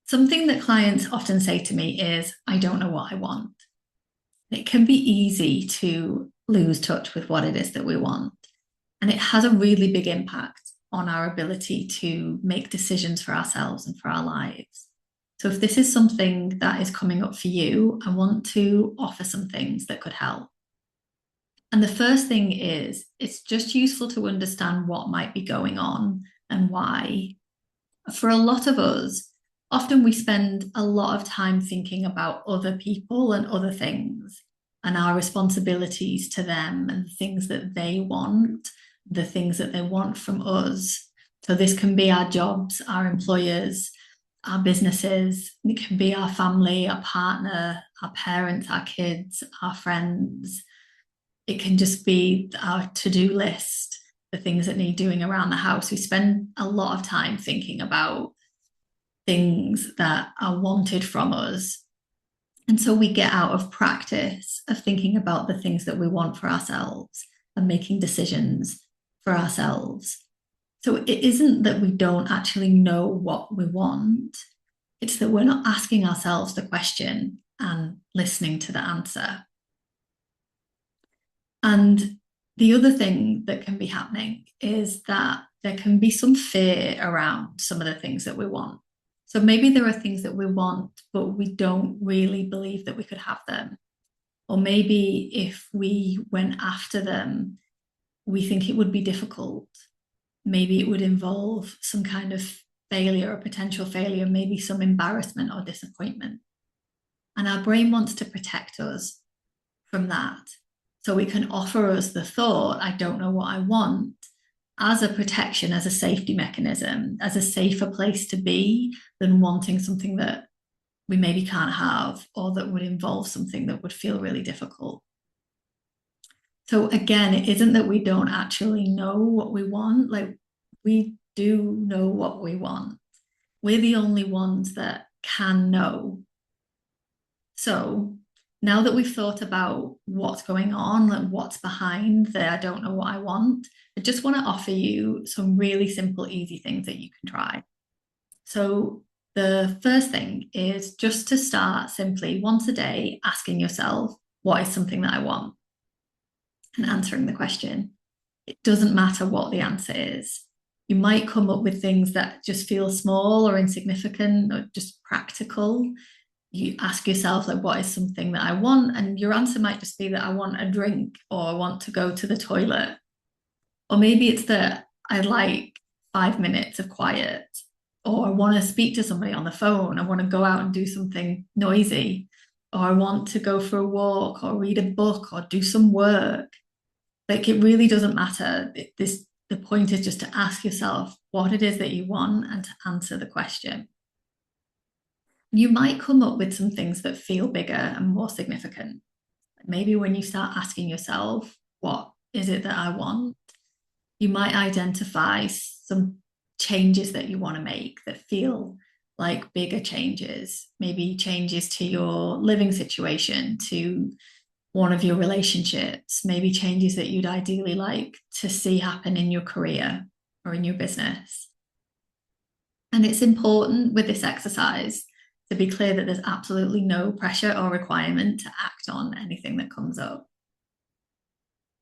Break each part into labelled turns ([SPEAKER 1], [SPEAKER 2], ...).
[SPEAKER 1] Something that clients often say to me is, I don't know what I want. It can be easy to lose touch with what it is that we want. And it has a really big impact on our ability to make decisions for ourselves and for our lives. So, if this is something that is coming up for you, I want to offer some things that could help. And the first thing is, it's just useful to understand what might be going on and why. For a lot of us, often we spend a lot of time thinking about other people and other things and our responsibilities to them and the things that they want, the things that they want from us. So, this can be our jobs, our employers, our businesses, it can be our family, our partner, our parents, our kids, our friends. It can just be our to-do list, the things that need doing around the house. We spend a lot of time thinking about things that are wanted from us. And so we get out of practice of thinking about the things that we want for ourselves and making decisions for ourselves. So it isn't that we don't actually know what we want, it's that we're not asking ourselves the question and listening to the answer. And the other thing that can be happening is that there can be some fear around some of the things that we want. So maybe there are things that we want, but we don't really believe that we could have them. Or maybe if we went after them, we think it would be difficult. Maybe it would involve some kind of failure or potential failure, maybe some embarrassment or disappointment. And our brain wants to protect us from that. So it can offer us the thought, I don't know what I want, as a protection, as a safety mechanism, as a safer place to be than wanting something that we maybe can't have or that would involve something that would feel really difficult. So again, it isn't that we don't actually know what we want. Like, we do know what we want. We're the only ones that can know. So now that we've thought about what's going on, like what's behind the I don't know what I want, I just want to offer you some really simple, easy things that you can try. So the first thing is just to start simply once a day asking yourself, what is something that I want? And answering the question. It doesn't matter what the answer is. You might come up with things that just feel small or insignificant or just practical. You ask yourself, like, what is something that I want? And your answer might just be that I want a drink or I want to go to the toilet. Or maybe it's that I like 5 minutes of quiet, or I want to speak to somebody on the phone. I want to go out and do something noisy, or I want to go for a walk or read a book or do some work. Like, it really doesn't matter. The point is just to ask yourself what it is that you want and to answer the question. You might come up with some things that feel bigger and more significant. Maybe when you start asking yourself, what is it that I want? You might identify some changes that you want to make that feel like bigger changes, maybe changes to your living situation, to one of your relationships, maybe changes that you'd ideally like to see happen in your career or in your business. And it's important with this exercise to be clear that there's absolutely no pressure or requirement to act on anything that comes up.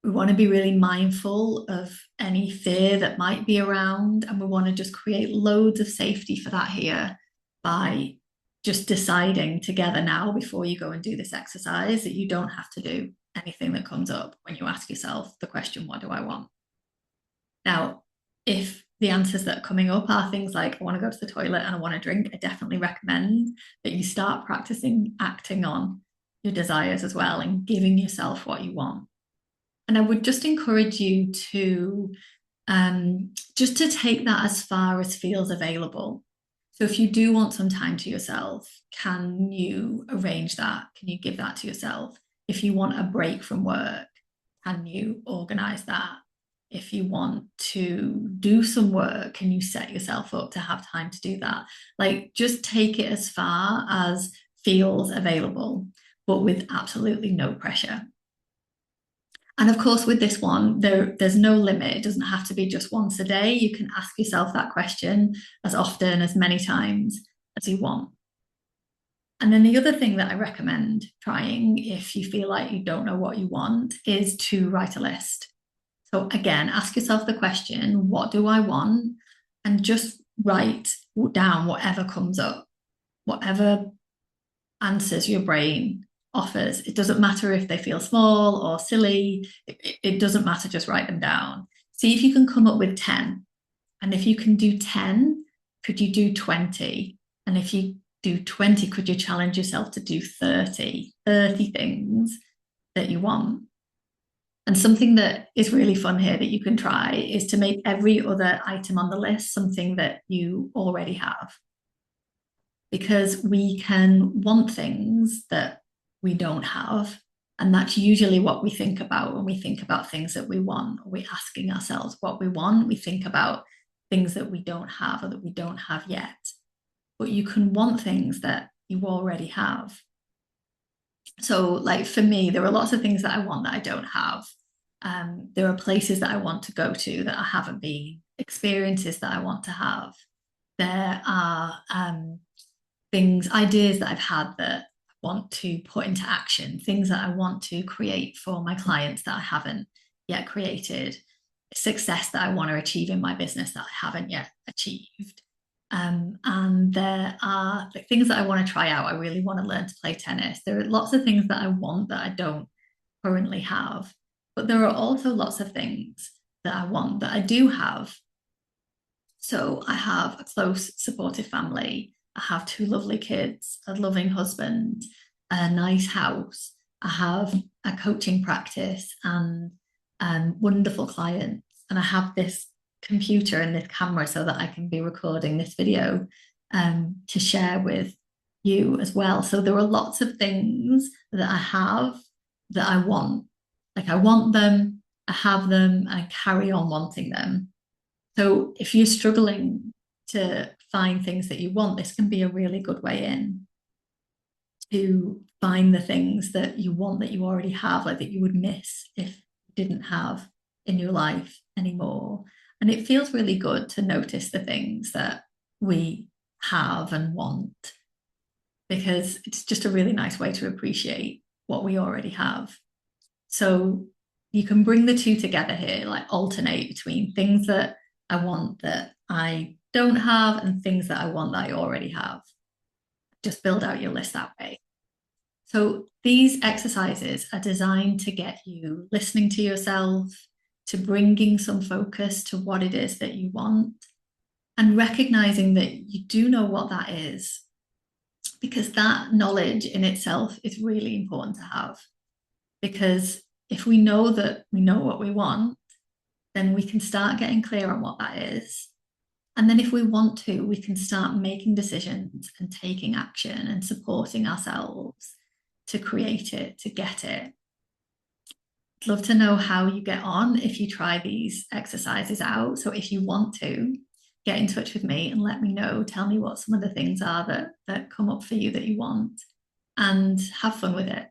[SPEAKER 1] We want to be really mindful of any fear that might be around, and we want to just create loads of safety for that here by just deciding together now before you go and do this exercise that you don't have to do anything that comes up when you ask yourself the question, what do I want? Now, if the answers that are coming up are things like, I want to go to the toilet and I want a drink, I definitely recommend that you start practicing acting on your desires as well and giving yourself what you want. And I would just encourage you to just to take that as far as feels available. So if you do want some time to yourself, can you arrange that? Can you give that to yourself? If you want a break from work, can you organize that? If you want to do some work, can you set yourself up to have time to do that? Like, just take it as far as feels available, but with absolutely no pressure. And of course, with this one, there's no limit. It doesn't have to be just once a day. You can ask yourself that question as often, as many times as you want. And then the other thing that I recommend trying if you feel like you don't know what you want is to write a list. So again, ask yourself the question, what do I want? And just write down whatever comes up, whatever answers your brain offers. It doesn't matter if they feel small or silly. It doesn't matter, just write them down. See if you can come up with 10. And if you can do 10, could you do 20? And if you do 20, could you challenge yourself to do 30 things that you want? And something that is really fun here that you can try is to make every other item on the list something that you already have. Because we can want things that we don't have. And that's usually what we think about when we think about things that we want, or we're asking ourselves what we want. We think about things that we don't have or that we don't have yet. But you can want things that you already have. So, like for me, there are lots of things that I want that I don't have. There are places that I want to go to that I haven't been, experiences that I want to have. There are things, ideas that I've had that I want to put into action, things that I want to create for my clients that I haven't yet created, success that I want to achieve in my business that I haven't yet achieved. And there are things that I want to try out. I really want to learn to play tennis. There are lots of things that I want that I don't currently have, but there are also lots of things that I want that I do have. So I have a close, supportive family. I have 2 lovely kids, a loving husband, a nice house. I have a coaching practice and wonderful clients. And I have this computer and this camera so that I can be recording this video to share with you as well. So there are lots of things that I have that I want. Like I want them, I have them, and I carry on wanting them. So if you're struggling to find things that you want, this can be a really good way in to find the things that you want that you already have, like that you would miss if you didn't have in your life anymore. And it feels really good to notice the things that we have and want, because it's just a really nice way to appreciate what we already have. So you can bring the two together here, like alternate between things that I want that I don't have and things that I want that I already have. Just build out your list that way. So these exercises are designed to get you listening to yourself, to bringing some focus to what it is that you want, and recognizing that you do know what that is, because that knowledge in itself is really important to have. Because if we know that we know what we want, then we can start getting clear on what that is. And then if we want to, we can start making decisions and taking action and supporting ourselves to create it, to get it. I'd love to know how you get on if you try these exercises out. So if you want to, get in touch with me and let me know. Tell me what some of the things are that come up for you that you want, and have fun with it.